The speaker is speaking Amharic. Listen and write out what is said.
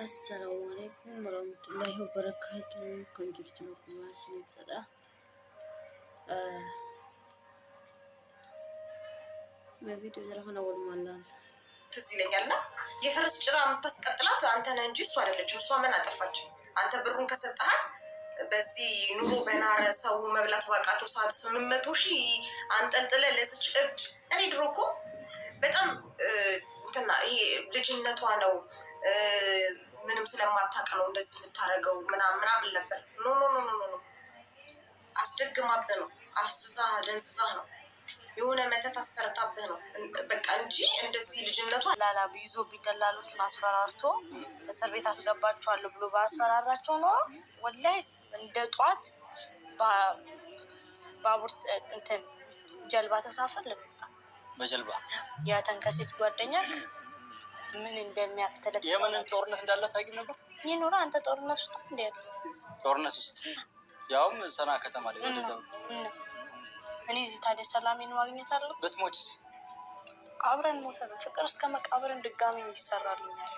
السلام عليكم ورحمة الله وبركاته. كم جبت لكم ماسين صدا ما فيديو جرحنا أول مرة تزيلين يلا يفرس جرام تسقطلات أنت ننجس ولا لجم سو من أتفرج أنت برون كسرتها بزي نورو بنار سو مبلغ وقعتو ساعات 800 شيء أنت تلا لزج أبد أنا دروكو በጣም እንትና ይሄ ልጅነቷ ነው ምንም ስለማታውቅ ነው እንደዚህ የምታረገው ምናምን ነበር። ኖ አስደግማብህ ነው አፍስዛ ደንዝዛ ነው የሆነ መተት አሰርታብህ ነው በቃ እንጂ እንደዚህ ልጅነቷ ላላ ቢይዞ ቢደላሎቹን አስፈራርቶ እስር ቤት አስገባቸዋለሁ ብሎ ባስፈራራቸው ነው ወላሂ እንደ ጧት ባቡር እንትን ጀልባ ተሳፈር ለመጣ በጀልባ ያ ተንከሲስ ጓደኛ ምን እንደሚያክተለት የምን ጦርነት እንዳለ ታውቂው ነበር? ይኖር አንተ ጦርነት ውስጥ እንደ ጦርነት ውስጥ ያውም ሰና ከተማ ላይ ወደዛው እኔ እዚህ ታዲያ ሰላሜን ማግኘት አለው። ብትሞችስ? አብረን ሞተን ፍቅር እስከ መቃብርን ድጋሚ ይሰራልኛል።